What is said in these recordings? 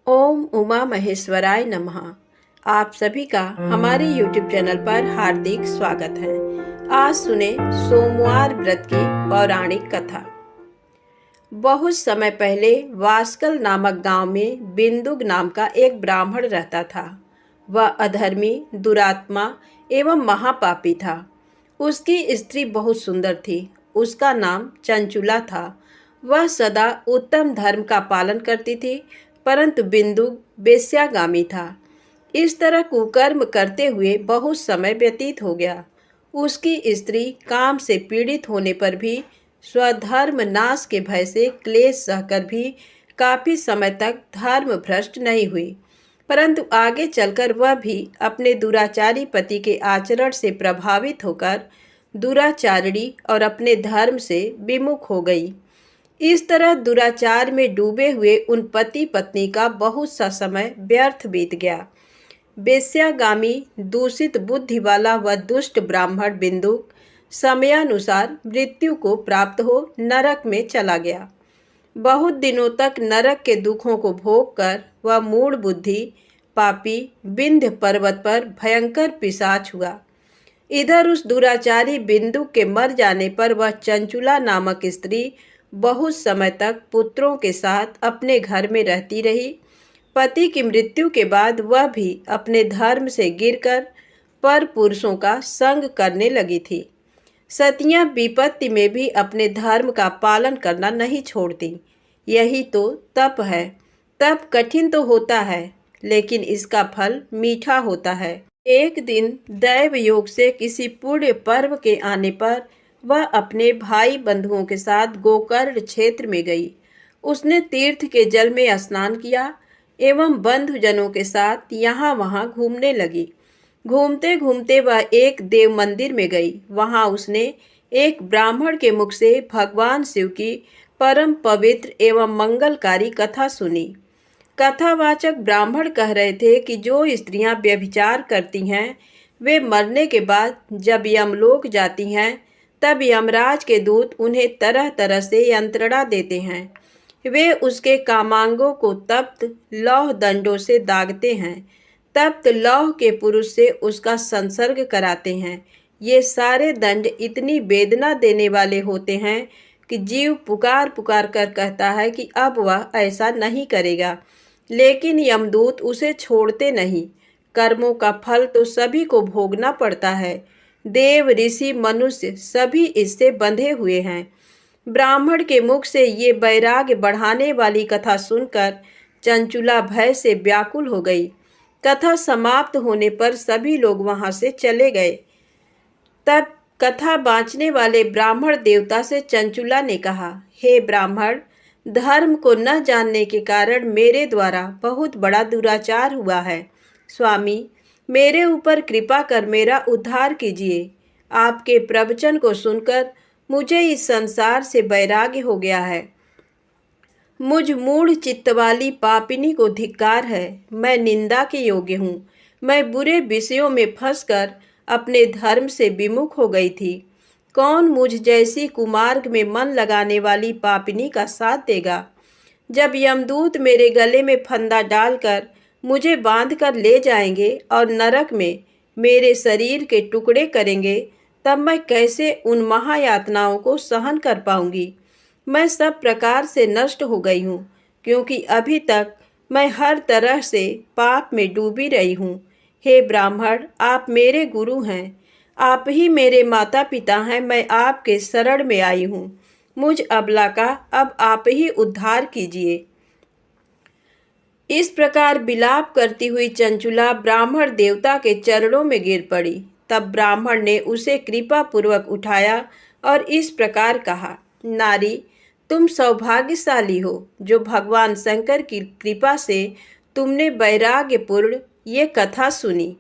ओम उमा महेश्वराय नमः। आप सभी का हमारे YouTube चैनल पर हार्दिक स्वागत है। आज सुने सोमवार व्रत की पौराणिक कथा। बहुत समय पहले वास्कल नामक गांव में बिंदुक नाम का एक ब्राह्मण रहता था। वह अधर्मी, दुरात्मा एवं महापापी था। उसकी स्त्री बहुत सुंदर थी। उसका नाम चंचुला था। वह सदा उत्तम धर्म का पालन करती थी, परंतु बिंदुक वेश्यागामी था। इस तरह कुकर्म करते हुए बहुत समय व्यतीत हो गया। उसकी स्त्री काम से पीड़ित होने पर भी स्वधर्म नाश के भय से क्लेश सहकर भी काफी समय तक धर्म भ्रष्ट नहीं हुई, परंतु आगे चलकर वह भी अपने दुराचारी पति के आचरण से प्रभावित होकर दुराचारिणी और अपने धर्म से विमुख हो गई। इस तरह दुराचार में डूबे हुए उन पति पत्नी का बहुत सा समय व्यर्थ बीत गया। वेश्यागामी, दूषित बुद्धि वाला वह दुष्ट ब्राह्मण बिंदुक समयानुसार मृत्यु को प्राप्त हो नरक में चला गया। बहुत दिनों तक नरक के दुखों को भोग कर वह मूढ़ बुद्धि पापी विंध्य पर्वत पर भयंकर पिशाच हुआ। इधर उस दुराचारी बिंदुक के मर जाने पर वह चंचुला नामक स्त्री बहुत समय तक पुत्रों के साथ अपने घर में रहती रही। पति की मृत्यु के बाद वह भी अपने धर्म से गिरकर पर पुरुषों का संग करने लगी थी। सतियां विपत्ति में भी अपने धर्म का पालन करना नहीं छोड़ती। यही तो तप है। तप कठिन तो होता है, लेकिन इसका फल मीठा होता है। एक दिन दैव योग से किसी पुण्य पर्व के आने पर वह अपने भाई बंधुओं के साथ गोकर्ण क्षेत्र में गई। उसने तीर्थ के जल में स्नान किया एवं बंधुजनों के साथ यहाँ वहाँ घूमने लगी। घूमते घूमते वह एक देव मंदिर में गई। वहाँ उसने एक ब्राह्मण के मुख से भगवान शिव की परम पवित्र एवं मंगलकारी कथा सुनी। कथावाचक ब्राह्मण कह रहे थे कि जो स्त्रियां व्यभिचार करती हैं वे मरने के बाद जब यमलोक जाती हैं तब यमराज के दूत उन्हें तरह तरह से यंत्रणा देते हैं। वे उसके कामांगों को तप्त लौह दंडों से दागते हैं। तप्त लौह के पुरुष से उसका संसर्ग कराते हैं। ये सारे दंड इतनी वेदना देने वाले होते हैं कि जीव पुकार पुकार कर कहता है कि अब वह ऐसा नहीं करेगा, लेकिन यमदूत उसे छोड़ते नहीं। कर्मों का फल तो सभी को भोगना पड़ता है। देव, ऋषि, मनुष्य सभी इससे बंधे हुए हैं। ब्राह्मण के मुख से ये वैराग्य बढ़ाने वाली कथा सुनकर चंचुला भय से व्याकुल हो गई। कथा समाप्त होने पर सभी लोग वहां से चले गए। तब कथा बाँचने वाले ब्राह्मण देवता से चंचुला ने कहा, हे ब्राह्मण, धर्म को न जानने के कारण मेरे द्वारा बहुत बड़ा दुराचार हुआ है। स्वामी, मेरे ऊपर कृपा कर मेरा उद्धार कीजिए। आपके प्रवचन को सुनकर मुझे इस संसार से वैराग्य हो गया है। मुझ मूढ़ चित्त वाली पापिनी को धिक्कार है। मैं निंदा के योग्य हूँ। मैं बुरे विषयों में फंसकर अपने धर्म से विमुख हो गई थी। कौन मुझ जैसी कुमार्ग में मन लगाने वाली पापिनी का साथ देगा? जब यमदूत मेरे गले में फंदा डालकर मुझे बांधकर ले जाएंगे और नरक में मेरे शरीर के टुकड़े करेंगे, तब मैं कैसे उन महायातनाओं को सहन कर पाऊंगी? मैं सब प्रकार से नष्ट हो गई हूँ, क्योंकि अभी तक मैं हर तरह से पाप में डूबी रही हूँ। हे ब्राह्मण, आप मेरे गुरु हैं। आप ही मेरे माता पिता हैं। मैं आपके शरण में आई हूँ। मुझ अबला का अब आप ही उद्धार कीजिए। इस प्रकार विलाप करती हुई चंचुला ब्राह्मण देवता के चरणों में गिर पड़ी। तब ब्राह्मण ने उसे कृपा पूर्वक उठाया और इस प्रकार कहा, नारी, तुम सौभाग्यशाली हो जो भगवान शंकर की कृपा से तुमने वैराग्यपूर्ण ये कथा सुनी।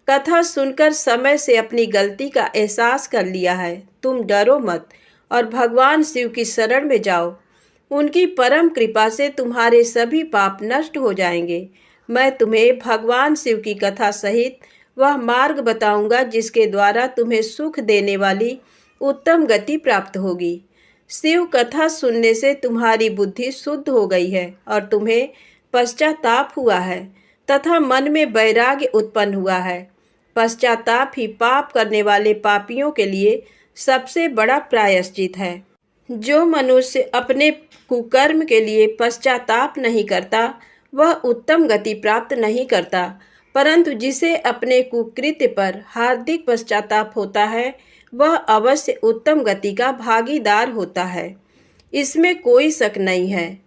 कथा सुनकर समय से अपनी गलती का एहसास कर लिया है। तुम डरो मत और भगवान शिव की शरण में जाओ। उनकी परम कृपा से तुम्हारे सभी पाप नष्ट हो जाएंगे। मैं तुम्हें भगवान शिव की कथा सहित वह मार्ग बताऊंगा जिसके द्वारा तुम्हें सुख देने वाली उत्तम गति प्राप्त होगी। शिव कथा सुनने से तुम्हारी बुद्धि शुद्ध हो गई है और तुम्हें पश्चाताप हुआ है तथा मन में वैराग्य उत्पन्न हुआ है। पश्चाताप ही पाप करने वाले पापियों के लिए सबसे बड़ा प्रायश्चित है। जो मनुष्य अपने कुकर्म के लिए पश्चाताप नहीं करता वह उत्तम गति प्राप्त नहीं करता, परंतु जिसे अपने कुकृत्य पर हार्दिक पश्चाताप होता है वह अवश्य उत्तम गति का भागीदार होता है, इसमें कोई शक नहीं है।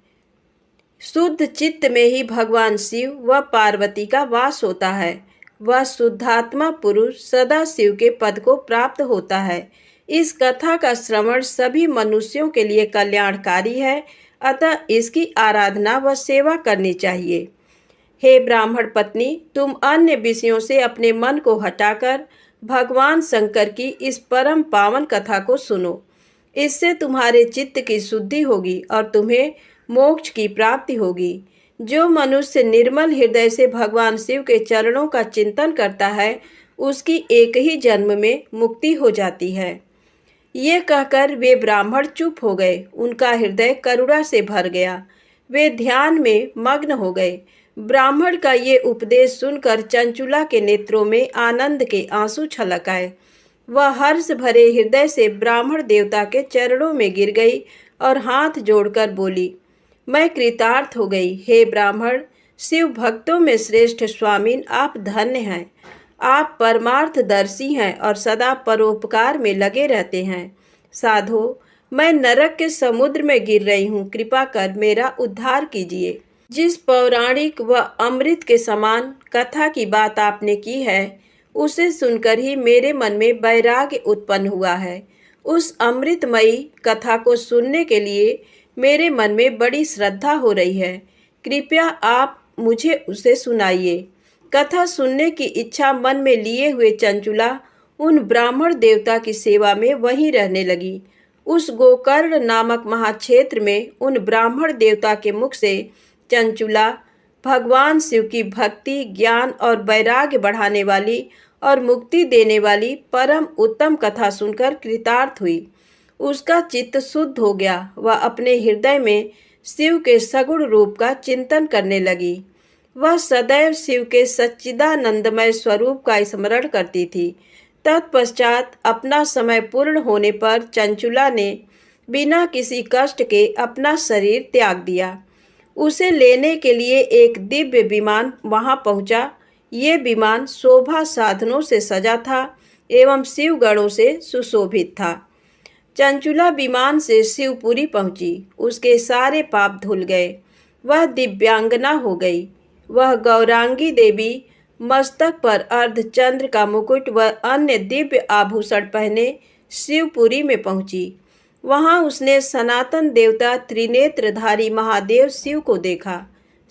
शुद्ध चित्त में ही भगवान शिव व पार्वती का वास होता है। वह शुद्धात्मा पुरुष सदा शिव के पद को प्राप्त होता है। इस कथा का श्रवण सभी मनुष्यों के लिए कल्याणकारी है, अतः इसकी आराधना व सेवा करनी चाहिए। हे ब्राह्मण पत्नी, तुम अन्य विषयों से अपने मन को हटाकर भगवान शंकर की इस परम पावन कथा को सुनो। इससे तुम्हारे चित्त की शुद्धि होगी और तुम्हें मोक्ष की प्राप्ति होगी। जो मनुष्य निर्मल हृदय से भगवान शिव के चरणों का चिंतन करता है उसकी एक ही जन्म में मुक्ति हो जाती है। ये कहकर वे ब्राह्मण चुप हो गए। उनका हृदय करुणा से भर गया। वे ध्यान में मग्न हो गए। ब्राह्मण का ये उपदेश सुनकर चंचुला के नेत्रों में आनंद के आंसू छलक आए। वह हर्ष भरे हृदय से ब्राह्मण देवता के चरणों में गिर गई और हाथ जोड़कर बोली, मैं कृतार्थ हो गई। हे ब्राह्मण, शिव भक्तों में श्रेष्ठ स्वामीन, आप धन्य हैं। आप परमार्थदर्शी हैं और सदा परोपकार में लगे रहते हैं। साधो, मैं नरक के समुद्र में गिर रही हूँ, कृपा कर मेरा उद्धार कीजिए। जिस पौराणिक व अमृत के समान कथा की बात आपने की है उसे सुनकर ही मेरे मन में वैराग्य उत्पन्न हुआ है। उस अमृतमयी कथा को सुनने के लिए मेरे मन में बड़ी श्रद्धा हो रही है। कृपया आप मुझे उसे सुनाइए। कथा सुनने की इच्छा मन में लिए हुए चंचुला उन ब्राह्मण देवता की सेवा में वहीं रहने लगी। उस गोकर्ण नामक महाक्षेत्र में उन ब्राह्मण देवता के मुख से चंचुला भगवान शिव की भक्ति, ज्ञान और वैराग्य बढ़ाने वाली और मुक्ति देने वाली परम उत्तम कथा सुनकर कृतार्थ हुई। उसका चित्त शुद्ध हो गया। वह अपने हृदय में शिव के सगुण रूप का चिंतन करने लगी। वह सदैव शिव के सच्चिदानंदमय स्वरूप का स्मरण करती थी। तत्पश्चात अपना समय पूर्ण होने पर चंचुला ने बिना किसी कष्ट के अपना शरीर त्याग दिया। उसे लेने के लिए एक दिव्य विमान वहां पहुंचा। ये विमान शोभा साधनों से सजा था एवं शिवगणों से सुशोभित था। चंचुला विमान से शिवपुरी पहुंची। उसके सारे पाप धुल गए। वह दिव्यांगना हो गई। वह गौरांगी देवी मस्तक पर अर्धचंद्र का मुकुट व अन्य दिव्य आभूषण पहने शिवपुरी में पहुंची। वहां उसने सनातन देवता त्रिनेत्रधारी महादेव शिव को देखा।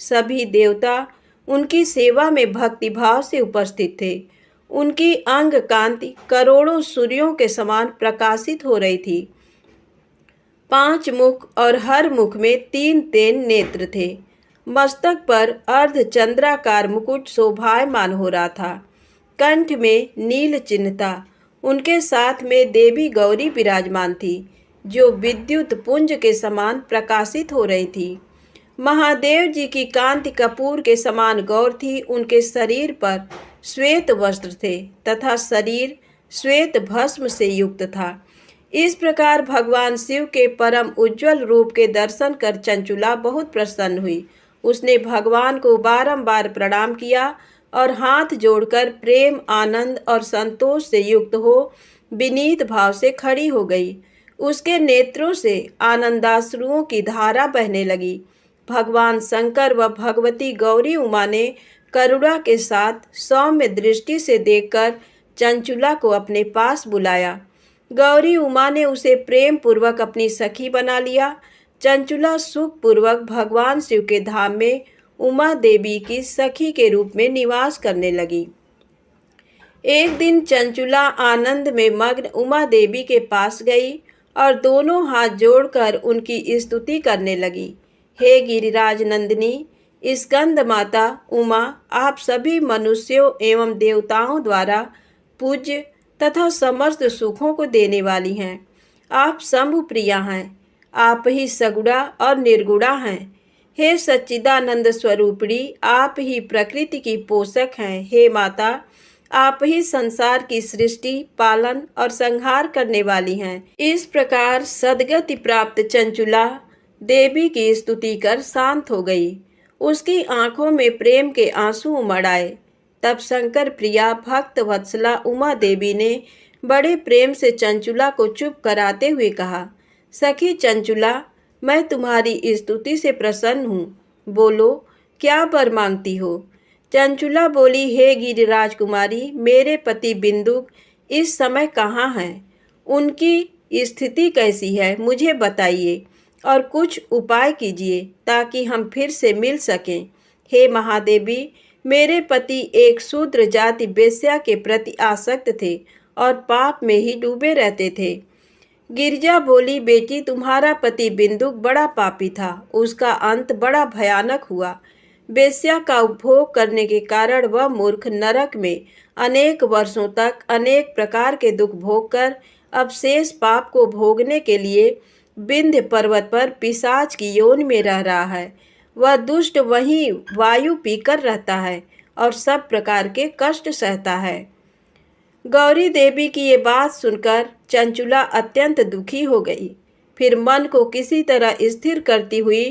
सभी देवता उनकी सेवा में भक्तिभाव से उपस्थित थे। उनकी अंग कांति करोड़ों सूर्यों के समान प्रकाशित हो रही थी। 5 मुख और हर मुख में 3 नेत्र थे। मस्तक पर अर्धचंद्राकार मुकुट शोभायमान हो रहा था। कंठ में नील चिन्ह था। उनके साथ में देवी गौरी विराजमान थी जो विद्युत पुंज के समान प्रकाशित हो रही थी। महादेव जी की कांति कपूर के समान गौर थी। उनके शरीर पर श्वेत वस्त्र थे तथा शरीर श्वेत भस्म से युक्त था। इस प्रकार भगवान शिव के परम उज्जवल रूप के दर्शन कर चंचुला बहुत प्रसन्न हुई। उसने भगवान को बारंबार प्रणाम किया और हाथ जोड़कर प्रेम, आनंद और संतोष से युक्त हो विनीत भाव से खड़ी हो गई। उसके नेत्रों से आनंदाश्रुओं की धारा बहने लगी। भगवान शंकर व भगवती गौरी उमा ने करुणा के साथ सौम्य दृष्टि से देखकर चंचुला को अपने पास बुलाया। गौरी उमा ने उसे प्रेम पूर्वक अपनी सखी बना लिया। चंचुला सुख पूर्वक भगवान शिव के धाम में उमा देवी की सखी के रूप में निवास करने लगी। एक दिन चंचुला आनंद में मग्न उमा देवी के पास गई और दोनों हाथ जोड़कर उनकी स्तुति करने लगी। हे गिरिराज नंदिनी, स्कंद माता उमा, आप सभी मनुष्यों एवं देवताओं द्वारा पूज्य तथा समस्त सुखों को देने वाली हैं। आप शंभु प्रिया हैं। आप ही सगुणा और निर्गुणा हैं। हे सच्चिदानंद स्वरूपिणी, आप ही प्रकृति की पोषक हैं। हे माता, आप ही संसार की सृष्टि, पालन और संहार करने वाली हैं। इस प्रकार सद्गति प्राप्त चंचुला देवी की स्तुति कर शांत हो गई। उसकी आंखों में प्रेम के आंसू उमड़ आए। तब शंकर प्रिया भक्त वत्सला उमा देवी ने बड़े प्रेम से चंचुला को चुप कराते हुए कहा, सखी चंचुला, मैं तुम्हारी स्तुति से प्रसन्न हूँ। बोलो, क्या वर मांगती हो? चंचुला बोली, हे गिरिराज कुमारी, मेरे पति बिंदुक इस समय कहाँ हैं? उनकी स्थिति कैसी है, मुझे बताइए और कुछ उपाय कीजिए ताकि हम फिर से मिल सकें। हे महादेवी, मेरे पति एक शूद्र जाति वेश्या के प्रति आसक्त थे और पाप में ही डूबे रहते थे। गिरिजा बोली, बेटी, तुम्हारा पति बिंदुक बड़ा पापी था, उसका अंत बड़ा भयानक हुआ। वेश्या का उपभोग करने के कारण वह मूर्ख नरक में अनेक वर्षों तक अनेक प्रकार के दुख भोग कर अब शेष पाप को भोगने के लिए विंध्य पर्वत पर पिशाच की योनि में रह रहा है। वह दुष्ट वहीं वायु पीकर रहता है और सब प्रकार के कष्ट सहता है। गौरी देवी की ये बात सुनकर चंचुला अत्यंत दुखी हो गई। फिर मन को किसी तरह स्थिर करती हुई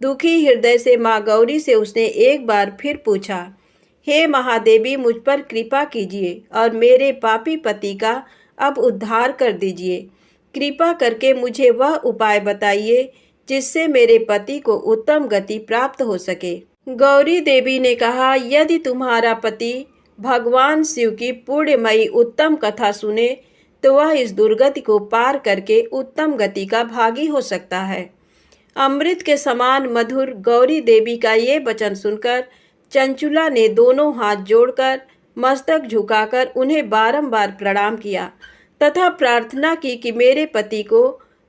दुखी हृदय से माँ गौरी से उसने एक बार फिर पूछा, हे महादेवी, मुझ पर कृपा कीजिए और मेरे पापी पति का अब उद्धार कर दीजिए। कृपा करके मुझे वह उपाय बताइए जिससे मेरे पति को उत्तम गति प्राप्त हो सके। गौरी देवी ने कहा, यदि तुम्हारा पति भगवान शिव की पुण्यमयी उत्तम कथा सुने तो वह इस दुर्गति को पार करके उत्तम गति का भागी हो सकता है। अमृत के समान मधुर गौरी देवी का ये वचन सुनकर चंचुला ने दोनों हाथ जोड़कर मस्तक झुकाकर उन्हें बारंबार प्रणाम किया तथा प्रार्थना की कि मेरे पति को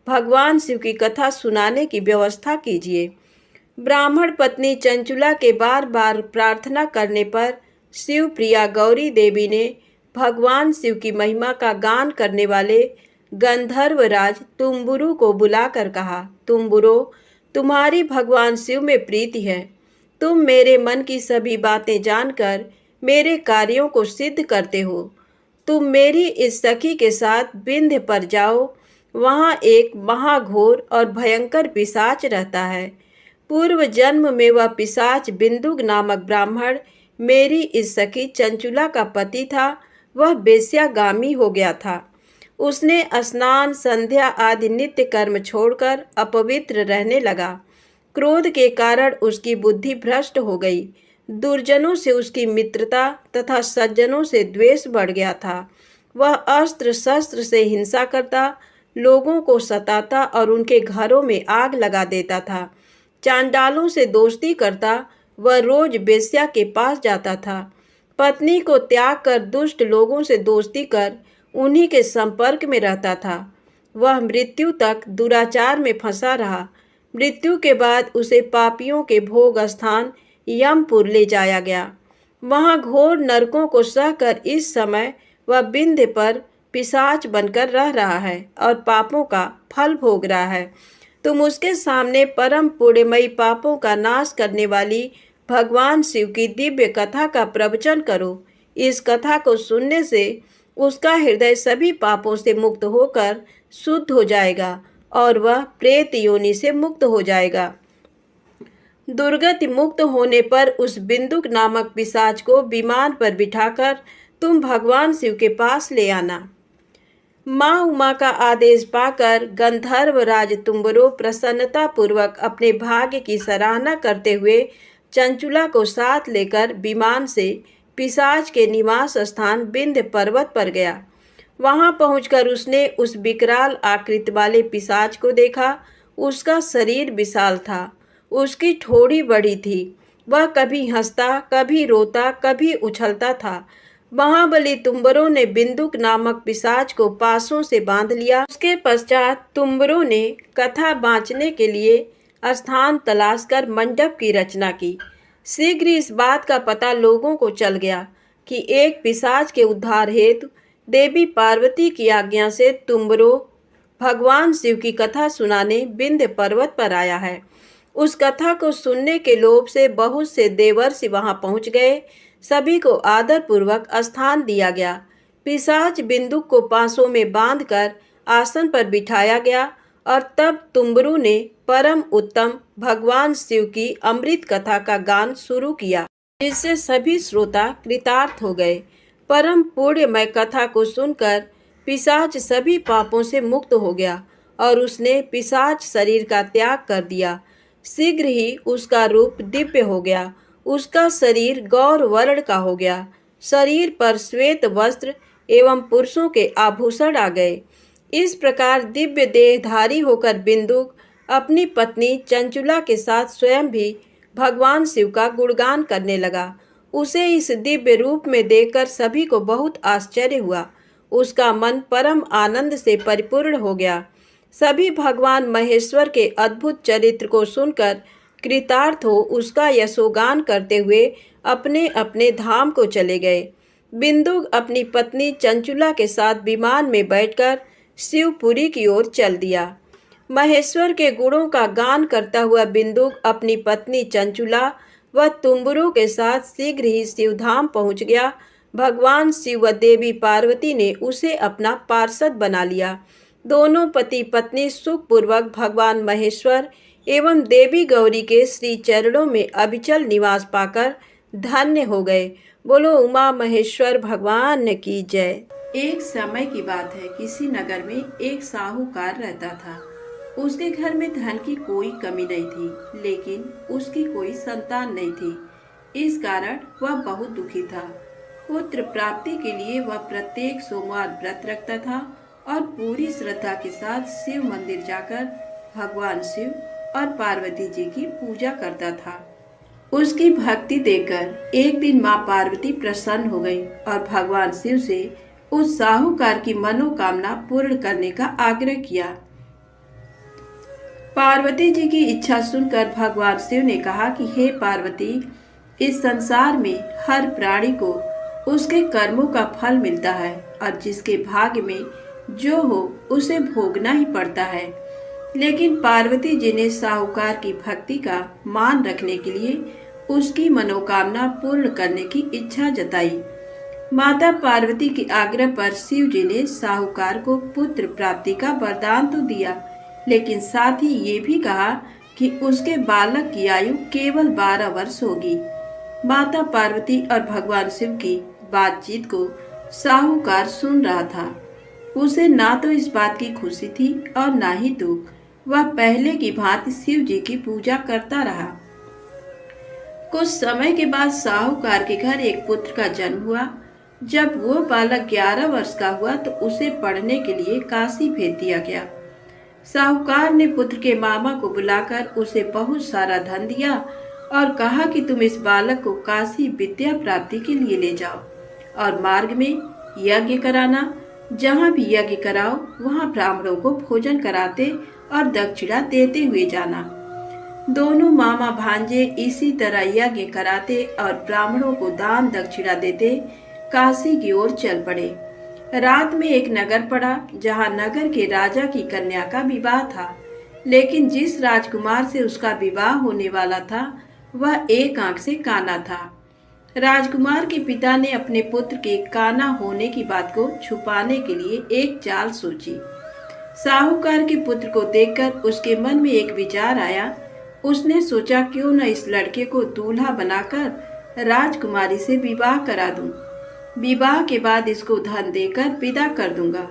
भगवान शिव की कथा सुनाने की व्यवस्था कीजिए। ब्राह्मण पत्नी चंचुला के बार बार प्रार्थना करने पर शिव प्रिया गौरी देवी ने भगवान शिव की महिमा का गान करने वाले गंधर्वराज तुम्बुरु को बुलाकर कहा, तुम्बुरो, तुम्हारी भगवान शिव में प्रीति है। तुम मेरे मन की सभी बातें जानकर मेरे कार्यों को सिद्ध करते हो। तुम मेरी इस सखी के साथ विंध्य पर जाओ। वहाँ एक महाघोर और भयंकर पिशाच रहता है। पूर्व जन्म में वह पिशाच बिंदुक नामक ब्राह्मण मेरी इस सखी चंचुला का पति था। वह वेश्यागामी हो गया था। उसने स्नान, संध्या आदि नित्य कर्म छोड़कर अपवित्र रहने लगा। क्रोध के कारण उसकी बुद्धि भ्रष्ट हो गई। दुर्जनों से उसकी मित्रता तथा सज्जनों से द्वेष बढ़ गया था। वह अस्त्र शस्त्र से हिंसा करता, लोगों को सताता और उनके घरों में आग लगा देता था। चांडालों से दोस्ती करता, वह रोज वेश्या के पास जाता था। पत्नी को त्याग कर दुष्ट लोगों से दोस्ती कर उन्हीं के संपर्क में रहता था। वह मृत्यु तक दुराचार में फंसा रहा। मृत्यु के बाद उसे पापियों के भोग स्थान यमपुर ले जाया गया। वहाँ घोर नरकों को सहकर इस समय वह विंध्य पर पिशाच बनकर रह रहा है और पापों का फल भोग रहा है। तुम उसके सामने परम पुण्यमयी पापों का नाश करने वाली भगवान शिव की दिव्य कथा का प्रवचन करो। इस कथा को सुनने से उसका हृदय सभी पापों से मुक्त होकर शुद्ध हो जाएगा और वह प्रेत योनि से मुक्त हो जाएगा। दुर्गति मुक्त होने पर उस बिंदुक नामक पिशाच को विमान पर बिठाकर तुम भगवान शिव के पास ले आना। माँ उमा का आदेश पाकर गंधर्वराज तुम्बरो प्रसन्नता पूर्वक अपने भाग्य की सराहना करते हुए चंचुला को साथ लेकर विमान से पिशाच के निवास स्थान विंध्य पर्वत पर गया। वहां पहुंचकर उसने उस विकराल आकृति वाले पिशाच को देखा। उसका शरीर विशाल था, उसकी ठोड़ी बड़ी थी। वह कभी हंसता, कभी रोता, कभी उछलता था। महाबली तुम्बरों ने बिंदुक नामक पिशाच को पासों से बांध लिया। उसके पश्चात तुम्बरों ने कथा बाँचने के लिए स्थान तलाश कर मंडप की रचना की। शीघ्र इस बात का पता लोगों को चल गया कि एक पिशाच के उद्धार हेतु देवी पार्वती की आज्ञा से तुम्बरो भगवान शिव की कथा सुनाने विंध्य पर्वत पर आया है। उस कथा को सुनने के लोभ से बहुत से देवर्षि वहां पहुंच गए। सभी को आदर पूर्वक स्थान दिया गया। पिशाच बिंदुक को पांसों में बांधकर आसन पर बिठाया गया और तब तुम्बरू ने परम उत्तम भगवान शिव की अमृत कथा का गान शुरू किया, जिससे सभी श्रोता कृतार्थ हो गए। परम पुण्यमय कथा को सुनकर पिशाच सभी पापों से मुक्त हो गया और उसने पिशाच शरीर का त्याग कर दिया। शीघ्र ही उसका रूप दिव्य हो गया। उसका शरीर गौर वर्ण का हो गया। शरीर पर श्वेत वस्त्र एवं पुरुषों के आभूषण आ गए। इस प्रकार दिव्य देहधारी होकर बिंदुक अपनी पत्नी चंचुला के साथ स्वयं भी भगवान शिव का गुणगान करने लगा। उसे इस दिव्य रूप में देखकर सभी को बहुत आश्चर्य हुआ। उसका मन परम आनंद से परिपूर्ण हो गया। सभी भगवान महेश्वर के अद्भुत चरित्र को सुनकर कृतार्थ हो उसका यशोगान करते हुए अपने अपने धाम को चले गए। बिंदुक अपनी पत्नी चंचुला के साथ विमान में बैठकर शिवपुरी की ओर चल दिया। महेश्वर के गुणों का गान करता हुआ बिंदुक अपनी पत्नी चंचुला व तुम्बरू के साथ शीघ्र ही शिवधाम पहुंच गया। भगवान शिव व देवी पार्वती ने उसे अपना पार्षद बना लिया। दोनों पति पत्नी सुखपूर्वक भगवान महेश्वर एवं देवी गौरी के श्री चरणों में अविचल निवास पाकर धन्य हो गए। बोलो उमा महेश्वर भगवान की जय। एक समय की बात है, किसी नगर में एक साहूकार रहता था। उसके घर में धन की कोई कमी नहीं थी, लेकिन उसकी कोई संतान नहीं थी। इस कारण वह बहुत दुखी था। पुत्र प्राप्ति के लिए वह प्रत्येक सोमवार व्रत रखता था और पूरी श्रद्धा के साथ शिव मंदिर जाकर भगवान शिव और पार्वती जी की पूजा करता था। उसकी भक्ति देखकर एक दिन माँ पार्वती प्रसन्न हो गई और भगवान शिव से उस साहूकार की मनोकामना पूर्ण करने का आग्रह किया। पार्वती जी की इच्छा सुनकर भगवान शिव ने कहा कि हे पार्वती, इस संसार में हर प्राणी को उसके कर्मों का फल मिलता है और जिसके भाग्य में जो हो उसे भोगना ही पड़ता है। लेकिन पार्वती जी ने साहूकार की भक्ति का मान रखने के लिए उसकी मनोकामना पूर्ण करने की इच्छा जताई। माता पार्वती के आग्रह पर शिव जी ने साहूकार को पुत्र प्राप्ति का वरदान तो दिया, लेकिन साथ ही ये भी कहा कि उसके बालक की आयु केवल 12 वर्ष होगी। माता पार्वती और भगवान शिव की बातचीत को साहूकार सुन रहा था। उसे ना तो इस बात की खुशी थी और ना ही दुख। वह पहले की भांति शिव जी की पूजा करता रहा। कुछ समय के बाद साहूकार के घर एक पुत्र का जन्म हुआ। जब वो बालक 11 वर्ष का हुआ तो उसे पढ़ने के लिए काशी भेज दिया गया। साहूकार ने पुत्र के मामा को बुलाकर उसे बहुत सारा धन दिया और कहा कि तुम इस बालक को काशी विद्या प्राप्ति के लिए ले जाओ और मार्ग में यज्ञ कराना। जहाँ भी यज्ञ कराओ वहाँ ब्राह्मणों को भोजन कराते और दक्षिणा देते हुए जाना। दोनों मामा भांजे इसी तरह यज्ञ कराते और ब्राह्मणों को दान दक्षिणा देते काशी की ओर चल पड़े। रात में एक नगर पड़ा जहाँ नगर के राजा की कन्या का विवाह था, लेकिन जिस राजकुमार से उसका विवाह होने वाला था वह एक आंख से काना था। राजकुमार के पिता ने अपने पुत्र के काना होने की बात को छुपाने के लिए एक चाल सोची। साहूकार के पुत्र को देखकर उसके मन में एक विचार आया। उसने सोचा क्यों न इस लड़के को दूल्हा बनाकर राजकुमारी से विवाह करा दूं। विवाह के बाद इसको धन देकर विदा कर दूंगा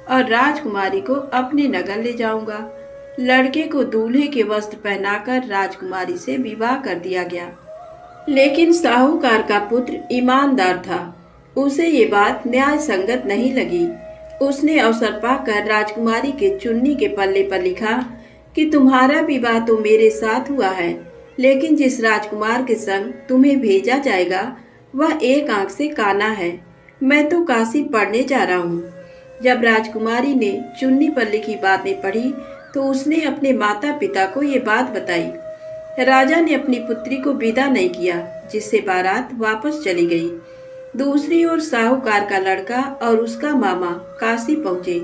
और राजकुमारी को अपने नगर ले जाऊंगा। लड़के को दूल्हे के वस्त्र पहनाकर राजकुमारी से विवाह कर दिया गया। लेकिन साहूकार का पुत्र ईमानदार था। उसे ये बात न्याय संगत नहीं लगी। उसने अवसर पाकर राजकुमारी के चुन्नी के पल्ले पर लिखा कि तुम्हारा विवाह तो मेरे साथ हुआ है, लेकिन जिस राजकुमार के संग तुम्हें भेजा जाएगा वह एक आंख से काना है। मैं तो काशी पढ़ने जा रहा हूँ। जब राजकुमारी ने चुन्नी पर लिखी बातें पढ़ी तो उसने अपने माता पिता को ये बात बताई। राजा ने अपनी पुत्री को विदा नहीं किया, जिससे बारात वापस चली गई। दूसरी ओर साहूकार का लड़का और उसका मामा काशी पहुंचे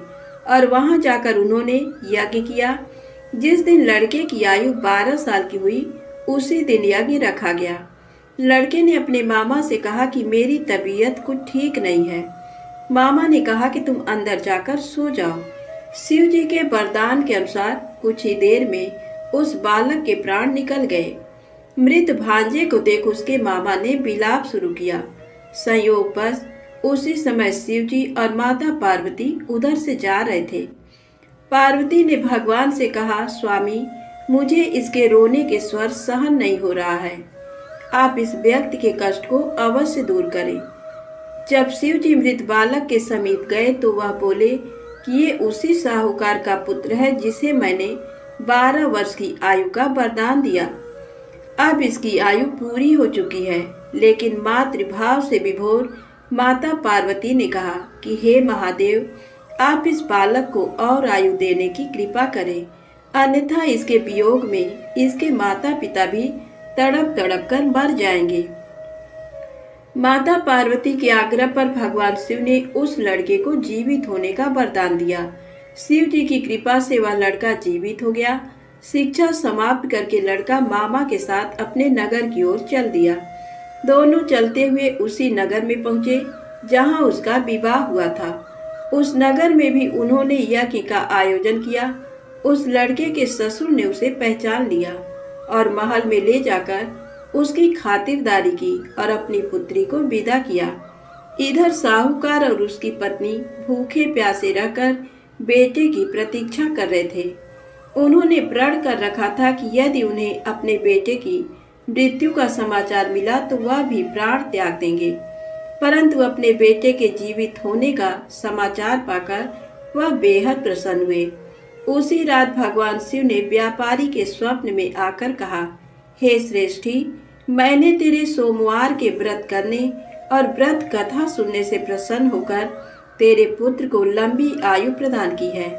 और वहां जाकर उन्होंने यज्ञ किया। जिस दिन लड़के की आयु 12 साल की हुई उसी दिन यज्ञ रखा गया। लड़के ने अपने मामा से कहा कि मेरी तबीयत कुछ ठीक नहीं है। मामा ने कहा कि तुम अंदर जाकर सो जाओ। शिव जी के वरदान के अनुसार कुछ ही देर में उस बालक के प्राण निकल गए। मृत भांजे को देख उसके मामा ने विलाप शुरू किया। संयोगवश उसी समय शिव जी और माता पार्वती उधर से जा रहे थे। पार्वती ने भगवान से कहा, स्वामी, मुझे इसके रोने के स्वर सहन नहीं हो रहा है। आप इस व्यक्ति के कष्ट को अवश्य दूर करें। जब शिव जी मृत बालक के समीप गए तो वह बोले कि ये उसी साहूकार का पुत्र है जिसे मैंने 12 वर्ष की आयु का वरदान दिया। अब इसकी आयु पूरी हो चुकी है। लेकिन मातृभाव से विभोर माता पार्वती ने कहा कि हे महादेव, आप इस बालक को और आयु देने की कृपा करें, अन्यथा इसके वियोग में इसके माता पिता भी तड़प तड़प कर मर जाएंगे। माता पार्वती के आग्रह पर भगवान शिव ने उस लड़के को जीवित होने का वरदान दिया। शिव जी की कृपा से वह लड़का जीवित हो गया। शिक्षा समाप्त करके लड़का मामा के साथ अपने नगर की ओर चल दिया। दोनों चलते हुए उसी नगर में पहुंचे जहां उसका विवाह हुआ था। उस नगर में भी उन्होंने यज्ञ का आयोजन किया। उस लड़के के ससुर ने उसे पहचान लिया और महल में ले जाकर उसकी खातिरदारी की और अपनी पुत्री को विदा किया। इधर साहूकार और उसकी पत्नी भूखे प्यासे रहकर बेटे की प्रतीक्षा कर रहे थे। उन्होंने प्रण कर रखा था कि यदि उन्हें अपने बेटे की मृत्यु का समाचार मिला तो वह भी प्राण त्याग देंगे, परंतु अपने बेटे के जीवित होने का समाचार पाकर वह बेहद प्रसन्न हुए। उसी रात भगवान शिव ने व्यापारी के स्वप्न में आकर कहा, हे श्रेष्ठी, मैंने तेरे सोमवार के व्रत करने और व्रत कथा सुनने से प्रसन्न होकर तेरे पुत्र को लंबी आयु प्रदान की है।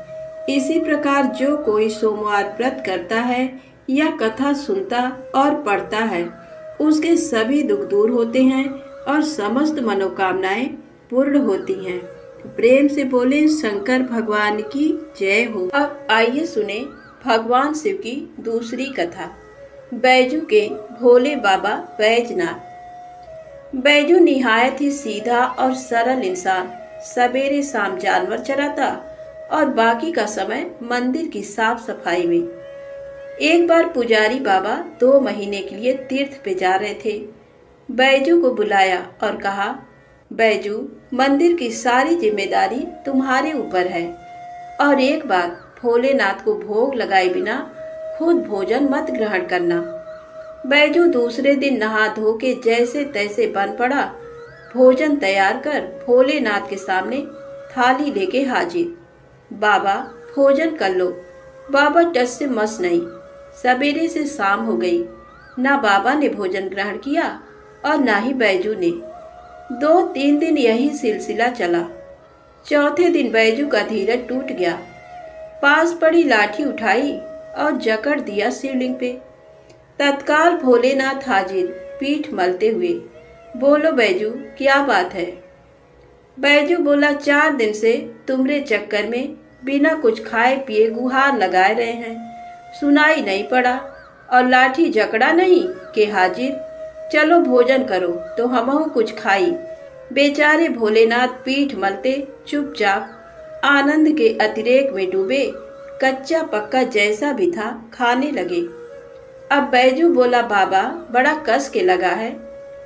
इसी प्रकार जो कोई सोमवार व्रत करता है या कथा सुनता और पढ़ता है, उसके सभी दुख दूर होते हैं और समस्त मनोकामनाएं पूर्ण होती हैं। प्रेम से बोले शंकर भगवान की जय हो। अब आइए सुने भगवान शिव की दूसरी कथा, बैजू के भोले बाबा बैजनाथ। बैजू निहायत ही सीधा और सरल इंसान सवेरे शाम जानवर चराता और बाकी का समय मंदिर की साफ सफाई में। एक बार पुजारी बाबा 2 महीने के लिए तीर्थ पे जा रहे थे। बैजू को बुलाया और कहा, बैजू, मंदिर की सारी जिम्मेदारी तुम्हारे ऊपर है और एक बात, भोलेनाथ को भोग लगाए बिना खुद भोजन मत ग्रहण करना। बैजू दूसरे दिन नहा धो के जैसे तैसे बन पड़ा। भोजन तैयार कर भोलेनाथ के सामने थाली लेके हाजिर। बाबा, भोजन कर लो। बाबा टस से मस नहीं। सवेरे से शाम हो गई, ना बाबा ने भोजन ग्रहण किया और ना ही बैजू ने। 2-3 दिन यही सिलसिला चला। चौथे दिन बैजू का धीरज टूट गया। पास पड़ी लाठी उठाई और जकड़ दिया शिवलिंग पे। तत्काल भोलेनाथ हाजिर, पीठ मलते हुए। बोलो बैजू, क्या बात है? बैजू बोला, 4 दिन से तुम्हारे चक्कर में बिना कुछ खाए पिए गुहार लगाए रहे हैं, सुनाई नहीं पड़ा और लाठी जकड़ा नहीं के हाजिर। चलो भोजन करो तो हमहू कुछ खाई। बेचारे भोलेनाथ पीठ मलते चुपचाप आनंद के अतिरेक में डूबे, कच्चा पक्का जैसा भी था खाने लगे। अब बैजू बोला, बाबा, बड़ा कस के लगा है,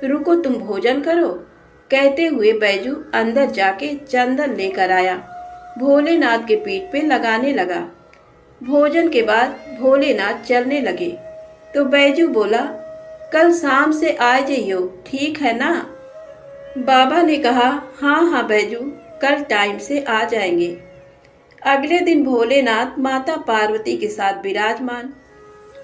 रुको तुम भोजन करो। कहते हुए बैजू अंदर जाके चंदन लेकर आया, भोलेनाथ के पीठ पे लगाने लगा। भोजन के बाद भोलेनाथ चलने लगे तो बैजू बोला, कल शाम से आ जाइयो, ठीक है ना? बाबा ने कहा, हाँ हाँ बैजू, कल टाइम से आ जाएंगे। अगले दिन भोलेनाथ माता पार्वती के साथ विराजमान।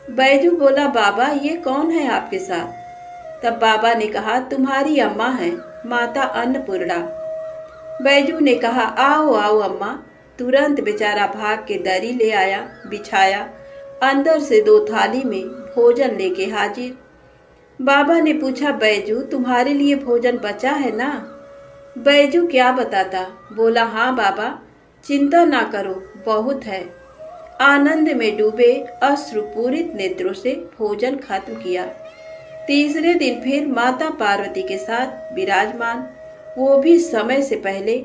बैजू बोला, बाबा, ये कौन है आपके साथ? तब बाबा ने कहा, तुम्हारी अम्मा है, माता अन्नपूर्णा। बैजू ने कहा, आओ आओ अम्मा। तुरंत बेचारा भाग के दरी ले आया, बिछाया, अंदर से 2 थाली में भोजन लेके हाजिर। बाबा ने पूछा, बैजू, तुम्हारे लिए भोजन बचा है ना? बैजू क्या बताता, बोला, हाँ बाबा, चिंता ना करो, बहुत है। आनंद में डूबे अश्रुपूरित नेत्रों से भोजन खत्म किया। तीसरे दिन फिर माता पार्वती के साथ विराजमान, वो भी समय से पहले,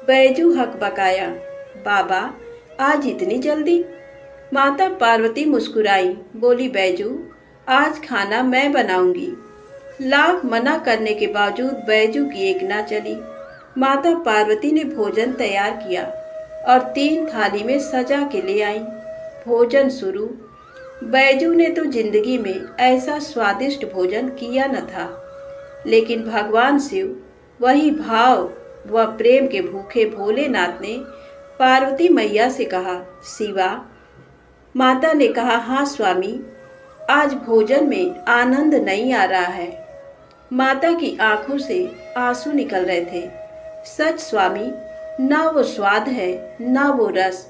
बैजू हकबकाया, बाबा आज इतनी जल्दी? माता पार्वती मुस्कुराई, बोली बैजू आज खाना मैं बनाऊंगी। लाख मना करने के बावजूद बैजू की एक ना चली। माता पार्वती ने भोजन तैयार किया और 3 थाली में सजा के ले आई। भोजन शुरू। बैजू ने तो जिंदगी में ऐसा स्वादिष्ट भोजन किया न था, लेकिन भगवान शिव, वही भाव व प्रेम के भूखे भोलेनाथ ने पार्वती मैया से कहा, शिवा। माता ने कहा, हाँ स्वामी, आज भोजन में आनंद नहीं आ रहा है। माता की आंखों से आंसू निकल रहे थे। सच स्वामी, ना वो स्वाद है ना वो रस।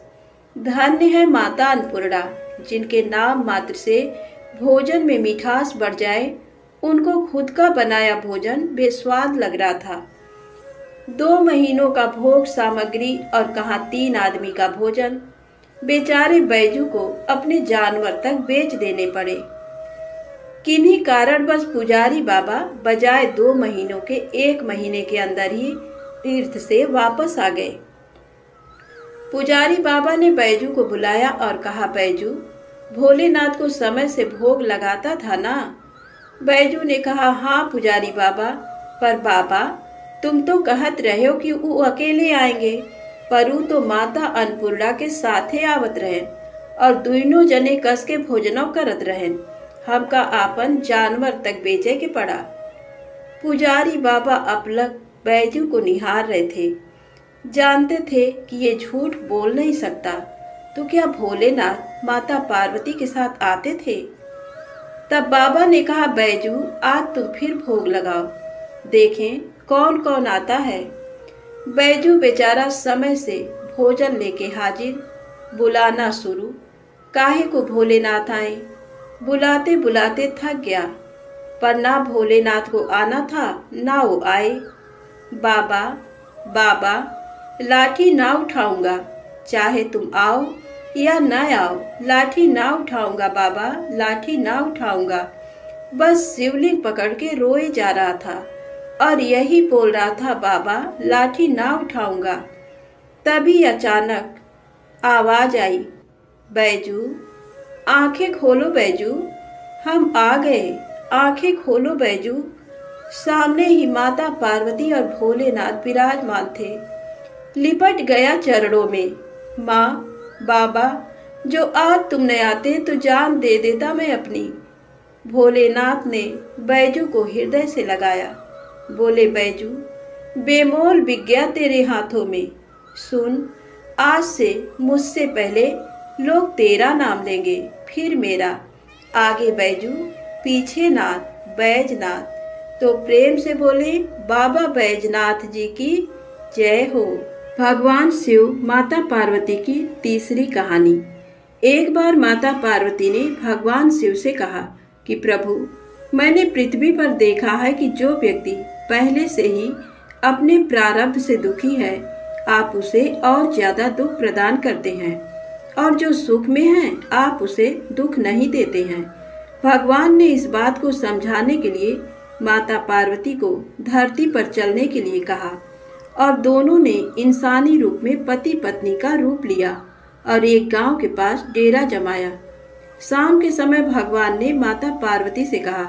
धन्य है माता अन्नपूर्णा, जिनके नाम मात्र से भोजन में मिठास बढ़ जाए। उनको खुद का बनाया भोजन बेस्वाद लग रहा था। 2 महीनों का भोग सामग्री और कहाँ 3 आदमी का भोजन। बेचारे बैजू को अपने जानवर तक बेच देने पड़े। किन्हीं कारणवश पुजारी बाबा बजाय 2 महीनों के 1 महीने के अंदर ही तीर्थ से वापस आ गए। पुजारी बाबा ने बैजू को बुलाया और कहा, बैजू, भोलेनाथ को समय से भोग लगाता था ना? बैजू ने कहा, हाँ पुजारी बाबा, पर बाबा तुम तो कहत रहे हो कि वो अकेले आएंगे, पर वो तो माता अन्नपूर्णा के साथे आवत रहें और दोनों जने कस के भोजनों करत रहें। हमका आपन जानवर तक बेचे के पड़ा। पुजारी बाबा अपलक बैजू को निहार रहे थे। जानते थे कि ये झूठ बोल नहीं सकता, तो क्या भोलेनाथ माता पार्वती के साथ आते थे? तब बाबा ने कहा, बैजू आज तुम फिर भोग लगाओ, देखें कौन कौन आता है। बैजू बेचारा समय से भोजन लेके हाजिर। बुलाना शुरू। काहे को भोलेनाथ आए? बुलाते बुलाते थक गया, पर ना भोलेनाथ को आना था ना वो आए। बाबा बाबा, लाठी ना उठाऊंगा, चाहे तुम आओ या ना आओ, लाठी ना उठाऊंगा बाबा, लाठी ना उठाऊंगा। बस शिवलिंग पकड़ के रोए जा रहा था और यही बोल रहा था, बाबा लाठी ना उठाऊंगा। तभी अचानक आवाज आई, बैजू आंखें खोलो बैजू, हम आ गए, आंखें खोलो बैजू। सामने ही माता पार्वती और भोलेनाथ विराजमान थे। लिपट गया चरणों में। माँ, बाबा, जो आज तुम न आते तो जान दे देता मैं अपनी। भोलेनाथ ने बैजू को हृदय से लगाया। बोले, बैजू बेमोल बिक गया तेरे हाथों में। सुन, आज से मुझसे पहले लोग तेरा नाम लेंगे, फिर मेरा। आगे बैजू, पीछे नाथ, बैजनाथ। तो प्रेम से बोले, बाबा बैजनाथ जी की जय हो। भगवान शिव माता पार्वती की तीसरी कहानी। एक बार माता पार्वती ने भगवान शिव से कहा कि प्रभु, मैंने पृथ्वी पर देखा है कि जो व्यक्ति पहले से ही अपने प्रारब्ध से दुखी है, आप उसे और ज्यादा दुख प्रदान करते हैं, और जो सुख में है आप उसे दुख नहीं देते हैं। भगवान ने इस बात को समझाने के लिए माता पार्वती को धरती पर चलने के लिए कहा और दोनों ने इंसानी रूप में पति पत्नी का रूप लिया और एक गांव के पास डेरा जमाया। शाम के समय भगवान ने माता पार्वती से कहा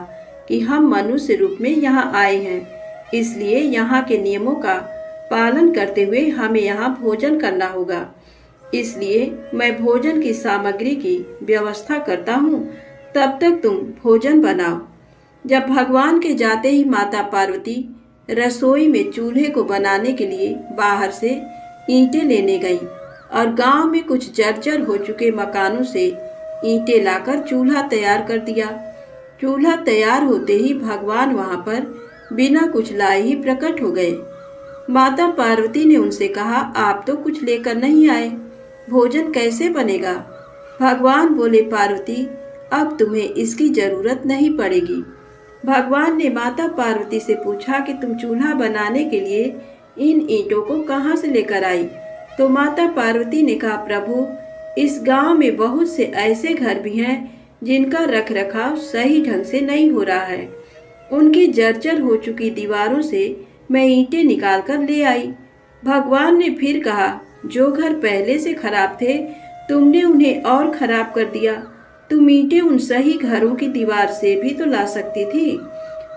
कि हम मनुष्य रूप में यहाँ आए हैं, इसलिए यहाँ के नियमों का पालन करते हुए हमें यहाँ भोजन करना होगा। इसलिए मैं भोजन की सामग्री की व्यवस्था करता हूँ, तब तक तुम भोजन बनाओ। जब भगवान के जाते ही माता पार्वती रसोई में चूल्हे को बनाने के लिए बाहर से ईंटें लेने गई और गांव में कुछ जर्जर हो चुके मकानों से ईंटें लाकर चूल्हा तैयार कर दिया। चूल्हा तैयार होते ही भगवान वहां पर बिना कुछ लाए ही प्रकट हो गए। माता पार्वती ने उनसे कहा, आप तो कुछ लेकर नहीं आए, भोजन कैसे बनेगा? भगवान बोले, पार्वती अब तुम्हें इसकी जरूरत नहीं पड़ेगी। भगवान ने माता पार्वती से पूछा कि तुम चूल्हा बनाने के लिए इन ईंटों को कहाँ से लेकर आई? तो माता पार्वती ने कहा, प्रभु इस गांव में बहुत से ऐसे घर भी हैं जिनका रखरखाव सही ढंग से नहीं हो रहा है। उनकी जर्जर हो चुकी दीवारों से मैं ईंटें निकाल कर ले आई। भगवान ने फिर कहा, जो घर पहले से खराब थे तुमने उन्हें और खराब कर दिया। तुम ईंटें उन सही घरों की दीवार से भी तो ला सकती थी।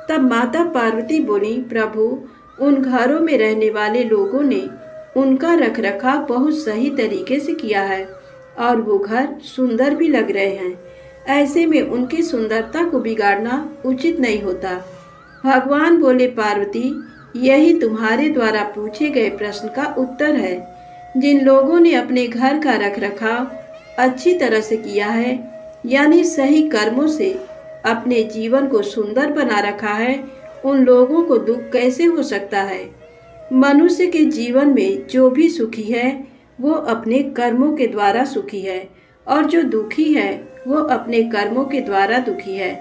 तब माता पार्वती बोली, प्रभु, उन घरों में रहने वाले लोगों ने उनका रखरखाव बहुत सही तरीके से किया है और वो घर सुंदर भी लग रहे हैं। ऐसे में उनकी सुंदरता को बिगाड़ना उचित नहीं होता। भगवान बोले, पार्वती, यही तुम्हारे द्वारा पूछे गए प्रश्न का उत्तर है। जिन लोगों ने अपने घर का रखरखाव अच्छी तरह से किया है, यानी सही कर्मों से अपने जीवन को सुंदर बना रखा है, उन लोगों को दुख कैसे हो सकता है। मनुष्य के जीवन में जो भी सुखी है वो अपने कर्मों के द्वारा सुखी है और जो दुखी है वो अपने कर्मों के द्वारा दुखी है।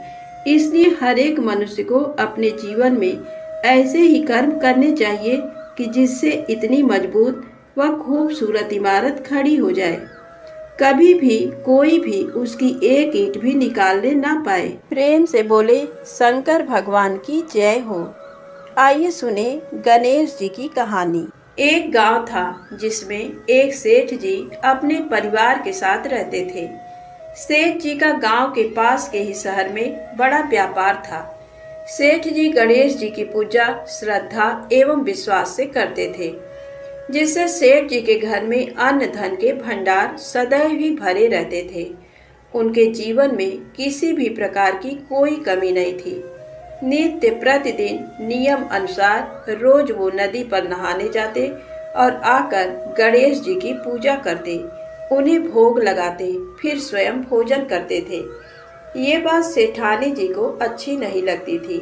इसलिए हर एक मनुष्य को अपने जीवन में ऐसे ही कर्म करने चाहिए कि जिससे इतनी मजबूत व खूबसूरत इमारत खड़ी हो जाए, कभी भी कोई भी उसकी एक ईंट भी निकालने ना पाए। प्रेम से बोले, शंकर भगवान की जय हो। आइए सुने गणेश जी की कहानी। एक गांव था जिसमें एक सेठ जी अपने परिवार के साथ रहते थे। सेठ जी का गांव के पास के ही शहर में बड़ा व्यापार था। सेठ जी गणेश जी की पूजा श्रद्धा एवं विश्वास से करते थे, जिससे सेठ जी के घर में अन्न धन के भंडार सदैव ही भरे रहते थे। उनके जीवन में किसी भी प्रकार की कोई कमी नहीं थी। नित्य प्रतिदिन नियम अनुसार रोज वो नदी पर नहाने जाते और आकर गणेश जी की पूजा करते, उन्हें भोग लगाते, फिर स्वयं भोजन करते थे। ये बात सेठानी जी को अच्छी नहीं लगती थी।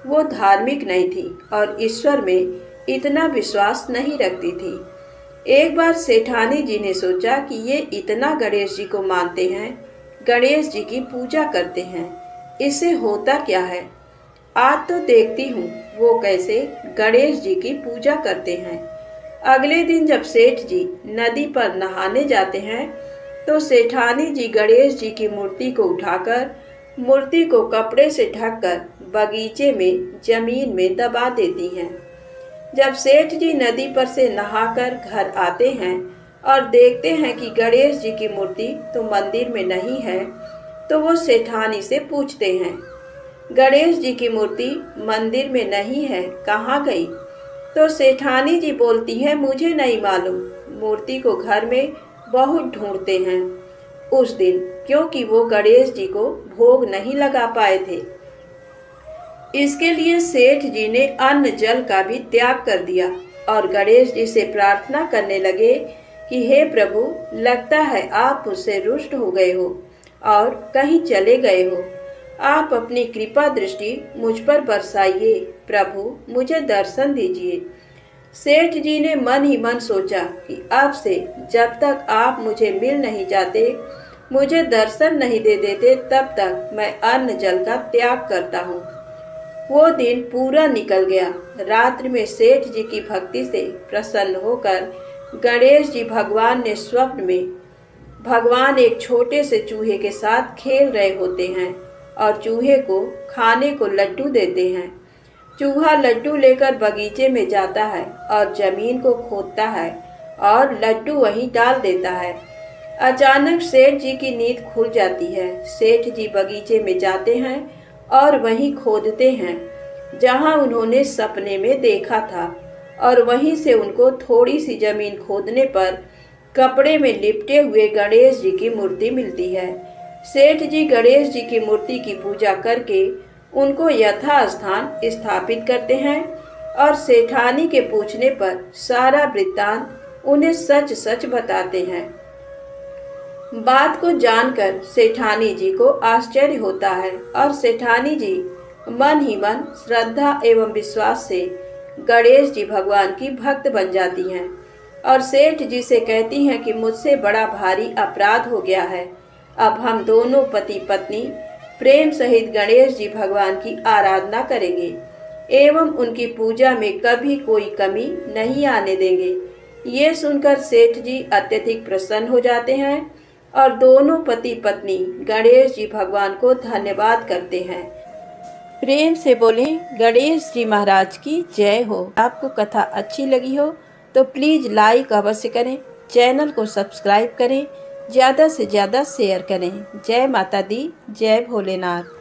वो धार्मिक नहीं थी और ईश्वर में इतना विश्वास नहीं रखती थी। एक बार सेठानी जी ने सोचा कि ये इतना गणेश जी को मानते हैं, गणेश जी की पूजा करते हैं, इससे होता क्या है, आज तो देखती हूँ वो कैसे गणेश जी की पूजा करते हैं। अगले दिन जब सेठ जी नदी पर नहाने जाते हैं तो सेठानी जी गणेश जी की मूर्ति को उठाकर मूर्ति को कपड़े से ढककर बगीचे में जमीन में दबा देती हैं। जब सेठ जी नदी पर से नहाकर घर आते हैं और देखते हैं कि गणेश जी की मूर्ति तो मंदिर में नहीं है, तो वो सेठानी से पूछते हैं, गणेश जी की मूर्ति मंदिर में नहीं है, कहाँ गई? तो सेठानी जी बोलती है, मुझे नहीं मालूम, मूर्ति को घर में बहुत ढूंढते हैं उस दिन, क्योंकि वो गणेश जी को भोग नहीं लगा पाए थे। इसके लिए सेठ जी ने अन्न जल का भी त्याग कर दिया और गणेश जी से प्रार्थना करने लगे कि हे प्रभु, लगता है आप मुझसे रुष्ट हो गए हो और कहीं चले गए हो। आप अपनी कृपा दृष्टि मुझ पर बरसाइए, प्रभु मुझे दर्शन दीजिए। सेठ जी ने मन ही मन सोचा कि अब से जब तक आप मुझे मिल नहीं जाते, मुझे दर्शन नहीं दे देते, तब तक मैं अन्न जल का त्याग करता हूँ। वो दिन पूरा निकल गया। रात्रि में सेठ जी की भक्ति से प्रसन्न होकर गणेश जी भगवान ने स्वप्न में भगवान एक छोटे से चूहे के साथ खेल रहे होते हैं और चूहे को खाने को लड्डू देते हैं। चूहा लड्डू लेकर बगीचे में जाता है और जमीन को खोदता है और लड्डू वहीं डाल देता है। अचानक सेठ जी की नींद खुल जाती है। सेठ जी बगीचे में जाते हैं और वहीं खोदते हैं जहां उन्होंने सपने में देखा था, और वहीं से उनको थोड़ी सी जमीन खोदने पर कपड़े में लिपटे हुए गणेश जी की मूर्ति मिलती है। सेठ जी गणेश जी की मूर्ति की पूजा करके उनको यथास्थान स्थापित करते हैं और सेठानी के पूछने पर सारा वृत्तांत उन्हें सच सच बताते हैं। बात को जानकर सेठानी जी को आश्चर्य होता है और सेठानी जी मन ही मन श्रद्धा एवं विश्वास से गणेश जी भगवान की भक्त बन जाती हैं और सेठ जी से कहती हैं कि मुझसे बड़ा भारी अपराध हो गया है। अब हम दोनों पति पत्नी प्रेम सहित गणेश जी भगवान की आराधना करेंगे एवं उनकी पूजा में कभी कोई कमी नहीं आने देंगे। ये सुनकर सेठ जी अत्यधिक प्रसन्न हो जाते हैं और दोनों पति पत्नी गणेश जी भगवान को धन्यवाद करते हैं। प्रेम से बोलें गणेश जी महाराज की जय हो। आपको कथा अच्छी लगी हो तो प्लीज़ लाइक अवश्य करें, चैनल को सब्सक्राइब करें, ज़्यादा से ज़्यादा शेयर करें। जय माता दी, जय भोलेनाथ।